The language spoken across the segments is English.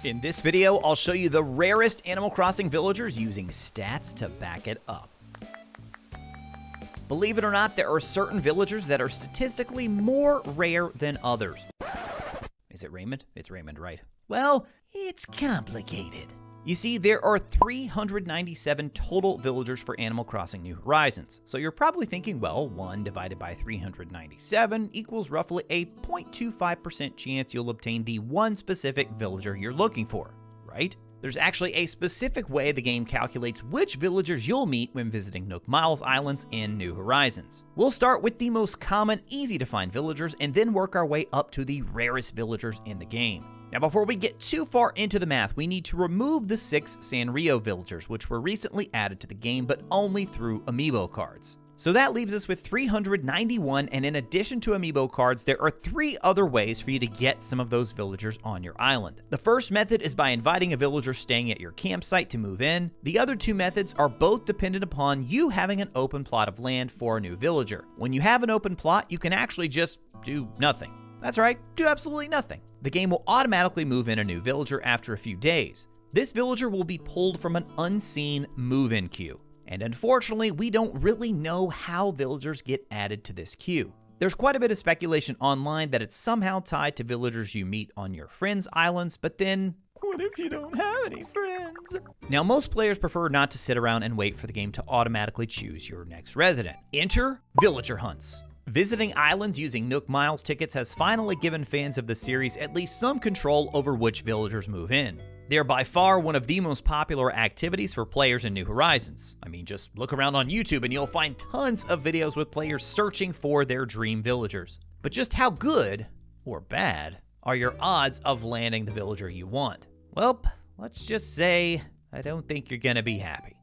In this video, I'll show you the rarest Animal Crossing villagers using stats to back it up. Believe it or not, there are certain villagers that are statistically more rare than others. Is it Raymond? It's Raymond, right? Well, it's complicated. You see, there are 397 total villagers for Animal Crossing New Horizons. So you're probably thinking, well, 1 divided by 397 equals roughly a 0.25% chance you'll obtain the one specific villager you're looking for, right? There's actually a specific way the game calculates which villagers you'll meet when visiting Nook Miles Islands in New Horizons. We'll start with the most common, easy to find villagers and then work our way up to the rarest villagers in the game. Now, before we get too far into the math, we need to remove the 6 Sanrio villagers, which were recently added to the game, but only through amiibo cards. So that leaves us with 391, and in addition to amiibo cards, there are 3 other ways for you to get some of those villagers on your island. The first method is by inviting a villager staying at your campsite to move in. The other 2 methods are both dependent upon you having an open plot of land for a new villager. When you have an open plot, you can actually just do nothing. That's right, do absolutely nothing. The game will automatically move in a new villager after a few days. This villager will be pulled from an unseen move-in queue. And unfortunately, we don't really know how villagers get added to this queue. There's quite a bit of speculation online that it's somehow tied to villagers you meet on your friends' islands, but then, what if you don't have any friends? Now, most players prefer not to sit around and wait for the game to automatically choose your next resident. Enter villager hunts. Visiting islands using Nook Miles tickets has finally given fans of the series at least some control over which villagers move in. They are by far one of the most popular activities for players in New Horizons. I mean, just look around on YouTube and you'll find tons of videos with players searching for their dream villagers. But just how good, or bad, are your odds of landing the villager you want? Well, let's just say, I don't think you're gonna be happy.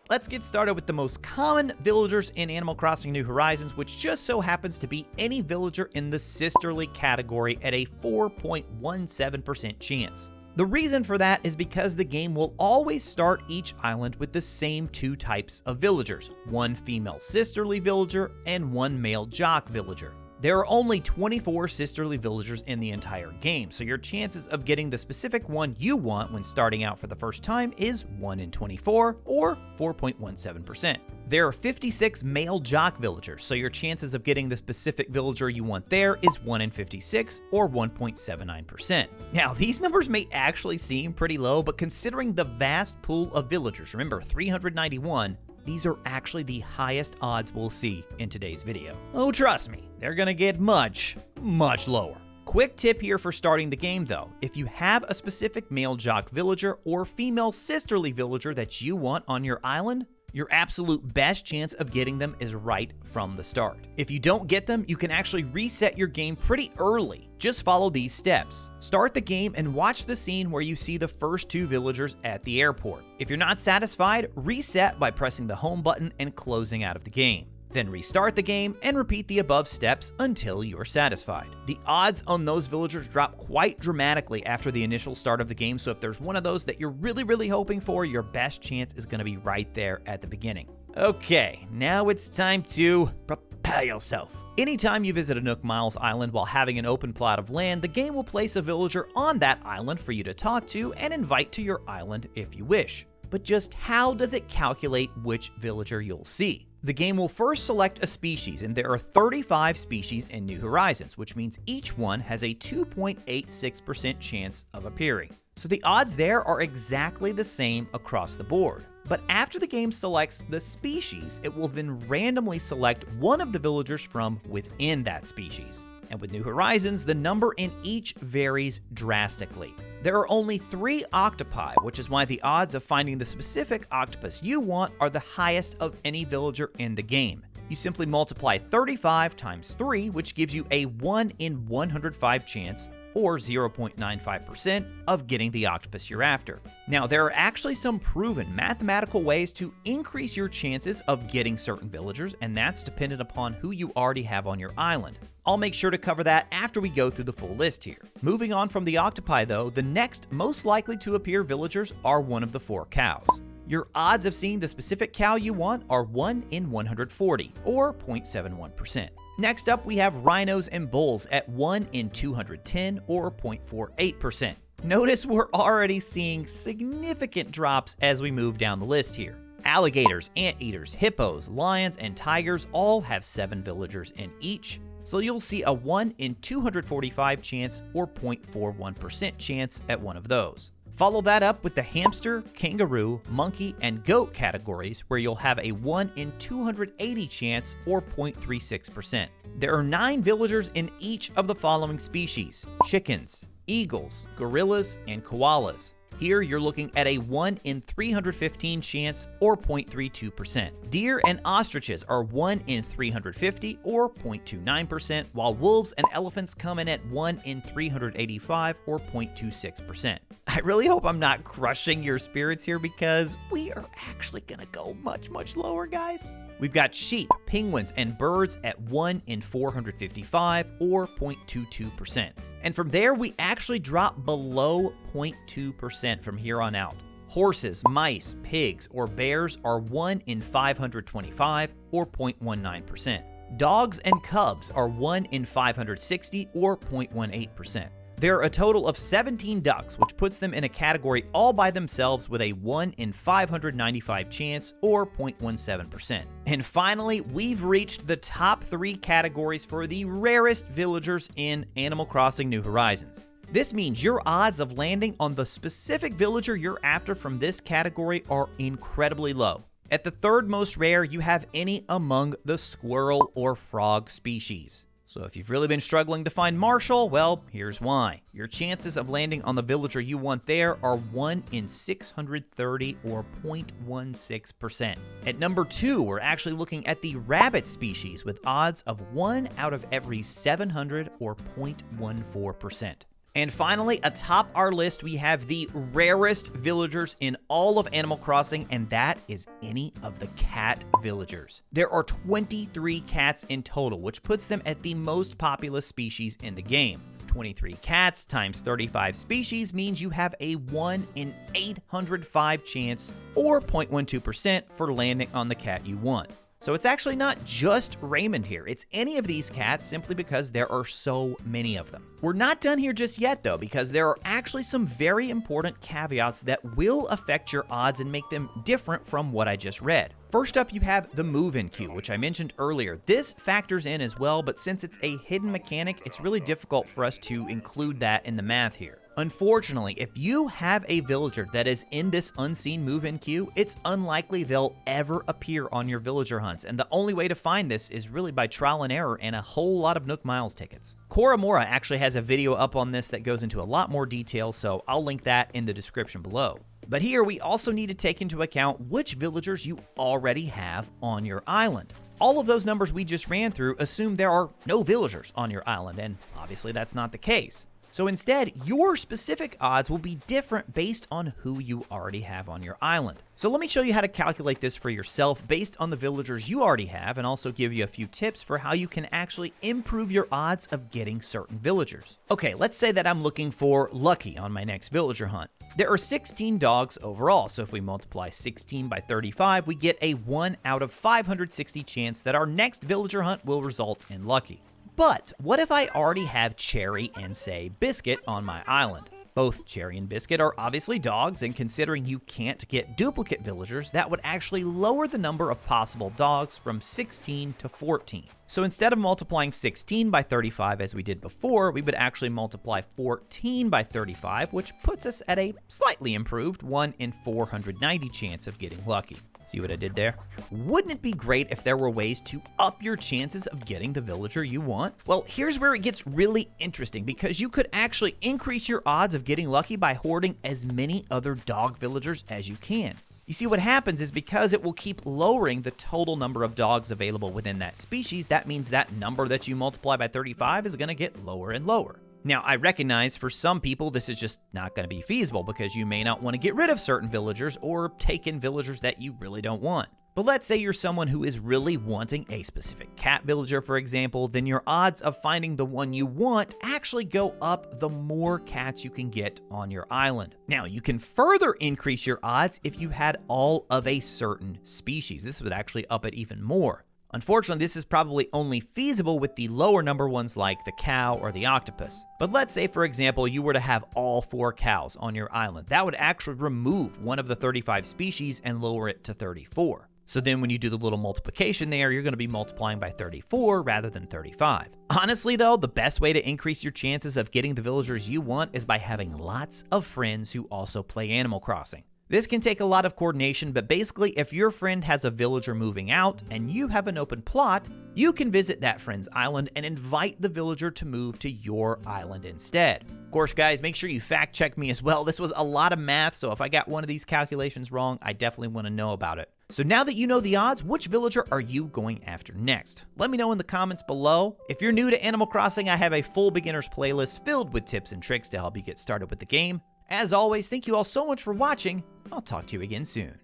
Let's get started with the most common villagers in Animal Crossing New Horizons, which just so happens to be any villager in the sisterly category at a 4.17% chance. The reason for that is because the game will always start each island with the same 2 types of villagers, one female sisterly villager and one male jock villager. There are only 24 sisterly villagers in the entire game, so your chances of getting the specific one you want when starting out for the first time is 1 in 24, or 4.17%. There are 56 male jock villagers, so your chances of getting the specific villager you want there is 1 in 56, or 1.79%. Now, these numbers may actually seem pretty low, but considering the vast pool of villagers, remember 391, these are actually the highest odds we'll see in today's video. Oh, trust me, they're gonna get much, much lower. Quick tip here for starting the game though. If you have a specific male jock villager or female sisterly villager that you want on your island, your absolute best chance of getting them is right from the start. If you don't get them, you can actually reset your game pretty early. Just follow these steps. Start the game and watch the scene where you see the first 2 villagers at the airport. If you're not satisfied, reset by pressing the home button and closing out of the game. Then restart the game and repeat the above steps until you're satisfied. The odds on those villagers drop quite dramatically after the initial start of the game, so if there's one of those that you're really hoping for, your best chance is going to be right there at the beginning. Okay, now it's time to prepare yourself. Anytime you visit a Nook Miles island while having an open plot of land, the game will place a villager on that island for you to talk to and invite to your island if you wish. But just how does it calculate which villager you'll see? The game will first select a species, and there are 35 species in New Horizons, which means each one has a 2.86% chance of appearing. So the odds there are exactly the same across the board. But after the game selects the species, it will then randomly select one of the villagers from within that species. And with New Horizons, the number in each varies drastically. There are only 3 octopi, which is why the odds of finding the specific octopus you want are the highest of any villager in the game. You simply multiply 35 times 3, which gives you a 1 in 105 chance, or 0.95%, of getting the octopus you're after. Now, there are actually some proven mathematical ways to increase your chances of getting certain villagers, and that's dependent upon who you already have on your island. I'll make sure to cover that after we go through the full list here. Moving on from the octopi though, the next most likely to appear villagers are one of the 4 cows. Your odds of seeing the specific cow you want are 1 in 140, or 0.71%. Next up, we have rhinos and bulls at 1 in 210 or 0.48%. Notice we're already seeing significant drops as we move down the list here. Alligators, anteaters, hippos, lions, and tigers all have 7 villagers in each, so you'll see a 1 in 245 chance or 0.41% chance at one of those. Follow that up with the hamster, kangaroo, monkey, and goat categories, where you'll have a 1 in 280 chance or 0.36%. There are 9 villagers in each of the following species: chickens, eagles, gorillas, and koalas. Here you're looking at a 1 in 315 chance or 0.32%. Deer and ostriches are 1 in 350 or 0.29%, while wolves and elephants come in at 1 in 385 or 0.26%. I really hope I'm not crushing your spirits here, because we are actually gonna go much, much lower, guys. We've got sheep, penguins, and birds at 1 in 455 or 0.22%. And from there, we actually drop below 0.2% from here on out. Horses, mice, pigs, or bears are 1 in 525 or 0.19%. Dogs and cubs are 1 in 560 or 0.18%. There are a total of 17 ducks, which puts them in a category all by themselves with a 1 in 595 chance or 0.17%. And finally, we've reached the top 3 categories for the rarest villagers in Animal Crossing New Horizons. This means your odds of landing on the specific villager you're after from this category are incredibly low. At the 3rd most rare, you have any among the squirrel or frog species. So if you've really been struggling to find Marshal, well, here's why. Your chances of landing on the villager you want there are 1 in 630 or 0.16%. At number 2, we're actually looking at the rabbit species with odds of 1 out of every 700 or 0.14%. And finally, atop our list, we have the rarest villagers in all of Animal Crossing, and that is any of the cat villagers. There are 23 cats in total, which puts them at the most populous species in the game. 23 cats times 35 species means you have a 1 in 805 chance, or 0.12%, for landing on the cat you want. So it's actually not just Raymond here, it's any of these cats, simply because there are so many of them. We're not done here just yet though, because there are actually some very important caveats that will affect your odds and make them different from what I just read. First up, you have the move-in queue, which I mentioned earlier. This factors in as well, but since it's a hidden mechanic, it's really difficult for us to include that in the math here. Unfortunately, if you have a villager that is in this unseen move-in queue, it's unlikely they'll ever appear on your villager hunts, and the only way to find this is really by trial and error and a whole lot of Nook Miles tickets. Koramora actually has a video up on this that goes into a lot more detail, so I'll link that in the description below. But here we also need to take into account which villagers you already have on your island. All of those numbers we just ran through assume there are no villagers on your island, and obviously that's not the case. So instead, your specific odds will be different based on who you already have on your island. So let me show you how to calculate this for yourself based on the villagers you already have, and also give you a few tips for how you can actually improve your odds of getting certain villagers. Okay, let's say that I'm looking for Lucky on my next villager hunt. There are 16 dogs overall, so if we multiply 16 by 35, we get a 1 out of 560 chance that our next villager hunt will result in Lucky. But what if I already have Cherry and, say, Biscuit on my island? Both Cherry and Biscuit are obviously dogs, and considering you can't get duplicate villagers, that would actually lower the number of possible dogs from 16 to 14. So instead of multiplying 16 by 35 as we did before, we would actually multiply 14 by 35, which puts us at a slightly improved 1 in 490 chance of getting Lucky. See what I did there? Wouldn't it be great if there were ways to up your chances of getting the villager you want? Well, here's where it gets really interesting, because you could actually increase your odds of getting Lucky by hoarding as many other dog villagers as you can. You see, what happens is, because it will keep lowering the total number of dogs available within that species, that means that number that you multiply by 35 is going to get lower and lower. Now, I recognize for some people this is just not going to be feasible, because you may not want to get rid of certain villagers or take in villagers that you really don't want. But let's say you're someone who is really wanting a specific cat villager, for example, then your odds of finding the one you want actually go up the more cats you can get on your island. Now, you can further increase your odds if you had all of a certain species. This would actually up it even more. Unfortunately, this is probably only feasible with the lower number ones like the cow or the octopus. But let's say, for example, you were to have all 4 cows on your island. That would actually remove one of the 35 species and lower it to 34. So then when you do the little multiplication there, you're going to be multiplying by 34 rather than 35. Honestly though, the best way to increase your chances of getting the villagers you want is by having lots of friends who also play Animal Crossing. This can take a lot of coordination, but basically if your friend has a villager moving out and you have an open plot, you can visit that friend's island and invite the villager to move to your island instead. Of course, guys, make sure you fact check me as well. This was a lot of math, so if I got one of these calculations wrong, I definitely want to know about it. So now that you know the odds, which villager are you going after next? Let me know in the comments below. If you're new to Animal Crossing, I have a full beginners playlist filled with tips and tricks to help you get started with the game. As always, thank you all so much for watching. I'll talk to you again soon.